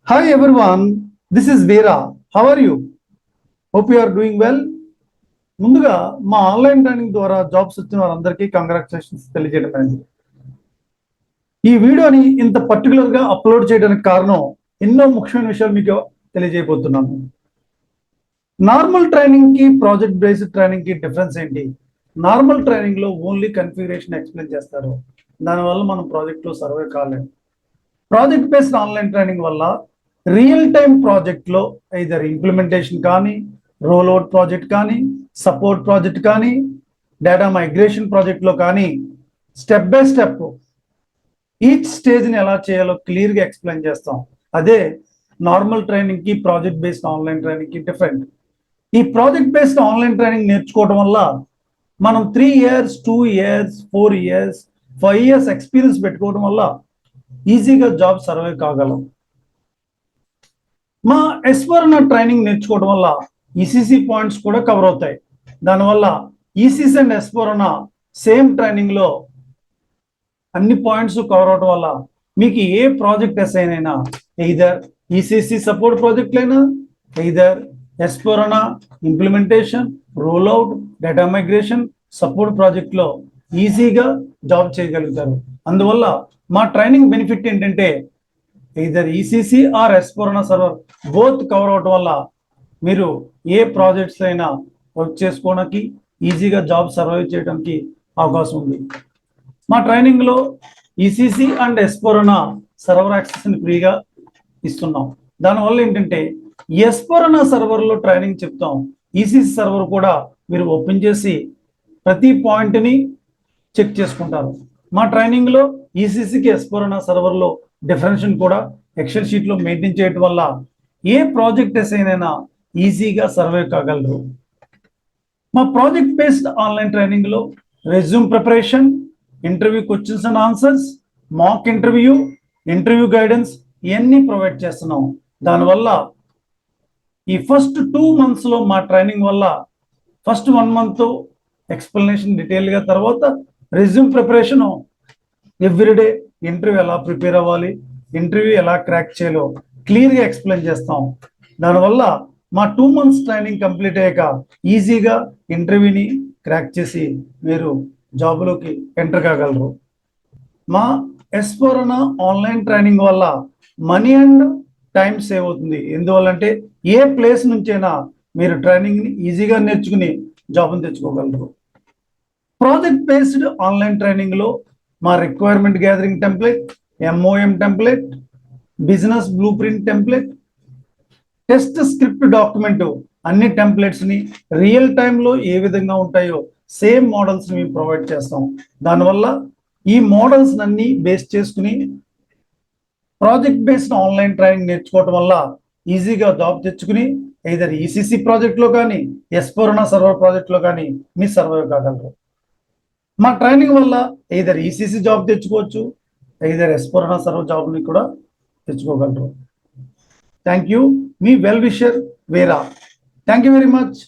Hi everyone, this is Veera. How are you? Hope you are doing well. ముందుగా మా online training ద్వారా jobs వచ్చిన వారందరికీ congratulations తెలియజేయడం. ఈ వీడియోని ఇంత పర్టికులర్గా అప్లోడ్ చేయడానికి కారణం ఎన్నో ముఖ్యమైన విషయాలు మీకు తెలియజేయబోతున్నాను. నార్మల్ ట్రైనింగ్ కి ప్రాజెక్ట్ బేస్డ్ ట్రైనింగ్ కి డిఫరెన్స్ ఏంటి? నార్మల్ ట్రైనింగ్ లో ఓన్లీ కన్ఫిగరేషన్ ఎక్స్ప్లెయిన్ చేస్తారు. దానివల్ల మనం ప్రాజెక్ట్ లో సర్వే కాలేము. ప్రాజెక్ట్ బేస్డ్ ఆన్లైన్ ట్రైనింగ్ వల్ల రియల్ టైం ప్రాజెక్ట్ లో ఐదర్ ఇంప్లిమెంటేషన్ కానీ, రోల్ అవుట్ ప్రాజెక్ట్ కానీ, సపోర్ట్ ప్రాజెక్ట్ కానీ, డేటా మైగ్రేషన్ ప్రాజెక్ట్ లో కానీ స్టెప్ బై స్టెప్ ఈచ్ స్టేజ్ని ఎలా చేయాలో క్లియర్గా ఎక్స్ప్లెయిన్ చేస్తాం. అదే నార్మల్ ట్రైనింగ్ కి ప్రాజెక్ట్ బేస్డ్ ఆన్లైన్ ట్రైనింగ్ కి డిఫరెంట్. ఈ ప్రాజెక్ట్ బేస్డ్ ఆన్లైన్ ట్రైనింగ్ నేర్చుకోవడం వల్ల మనం 3 years 2 years 4 years 5 years experience పెట్టుకోవడం వల్ల ఈజీగా జాబ్ సర్వే కాగలం. మా S4 ట్రైనింగ్ నేర్చుకోవడం వల్ల ఈసీసీ పాయింట్స్ కూడా కవర్ అవుతాయి. దానివల్ల ECC and S4 same training లో అన్ని పాయింట్స్ కవర్ అవడం వల్ల మీకు ఏ ప్రాజెక్ట్ అసైన్ అయినా ఎయిదర్ ఈసీసీ సపోర్ట్ ప్రాజెక్ట్ అయినా, either S4 implementation, roll out, data migration, support project లో ఈజీగా జాబ్ చేయగలుగుతారు. అందువల్ల మా ట్రైనింగ్ బెనిఫిట్ ఏంటంటే either ECC or S4 server both cover అవటం వల్ల మీరు ఏ ప్రాజెక్ట్స్ అయినా వర్క్ చేసుకోవడానికి ఈజీగా జాబ్ సర్వైవ్ చేయడానికి అవకాశం ఉంది. మా ట్రైనింగ్లో ఈసీసీ అండ్ S4 సర్వర్ యాక్సెస్ని ఫ్రీగా ఇస్తున్నాం. దానివల్ల ఏంటంటే S4 సర్వర్లో ట్రైనింగ్ చెప్తాం, ఈసీసీ సర్వర్ కూడా మీరు ఓపెన్ చేసి ప్రతి పాయింట్ని చెక్ చేసుకుంటారు. మా ట్రైనింగ్లో ఈసీసీకి S4 సర్వర్లో డిఫరెన్షన్ కూడా ఎక్సెల్ షీట్లో మెయింటైన్ చేయడం వల్ల ఏ ప్రాజెక్ట్ అసైన్ అయినా ఈజీగా సర్వే కాగలరు. మా ప్రాజెక్ట్ బేస్డ్ ఆన్లైన్ ట్రైనింగ్లో resume preparation, interview questions and answers, mock interview, interview guidance ఇవన్నీ ప్రొవైడ్ చేస్తున్నాం. దానివల్ల ఈ ఫస్ట్ 2 monthsలో మా ట్రైనింగ్ వల్ల ఫస్ట్ 1 month ఎక్స్ప్లెనేషన్ డీటెయిల్గా, తర్వాత రెజ్యూమ్ ప్రిపరేషను ఎవ్రీడే, ఇంటర్వ్యూ ఎలా ప్రిపేర్ అవ్వాలి, ఇంటర్వ్యూ ఎలా క్రాక్ చేయాలో క్లియర్గా ఎక్స్ప్లెయిన్ చేస్తాం. దానివల్ల మా 2 months ట్రైనింగ్ కంప్లీట్ అయ్యాక ఈజీగా ఇంటర్వ్యూని క్రాక్ చేసి మీరు జాబ్లోకి ఎంటర్ కాగలరు. మా S4 ఆన్లైన్ ట్రైనింగ్ వల్ల మనీ అండ్ టైం సేవ్ అవుతుంది. ఎందువల్లంటే ఏ ప్లేస్ నుంచైనా మీరు ట్రైనింగ్ని ఈజీగా నేర్చుకుని జాబ్ని తెచ్చుకోగలరు. ప్రాజెక్ట్ బేస్డ్ ఆన్లైన్ ట్రైనింగ్లో మా requirement gathering template, MOM template, business blue print template, test script document అన్ని టెంప్లెట్స్ని రియల్ టైంలో ఏ విధంగా ఉంటాయో సేమ్ మోడల్స్ని మేము ప్రొవైడ్ చేస్తాం. దానివల్ల ఈ మోడల్స్ అన్ని బేస్ చేసుకుని ప్రాజెక్ట్ బేస్డ్ ఆన్లైన్ ట్రైనింగ్ నేర్చుకోవటం వల్ల ఈజీగా జాబ్ తెచ్చుకుని either ఈసీసీ ప్రాజెక్ట్లో కానీ, S4 సర్వర్ ప్రాజెక్ట్లో కానీ మీ సర్వైవ్ కాగలరు. మా ట్రైనింగ్ వల్ల either ఈసీసీ జాబ్ తెచ్చుకోవచ్చు, either S4 సర్వర్ జాబ్ని కూడా తెచ్చుకోగలరు. Thank you. మీ వెల్ విషర్ వేరా. Thank you very much.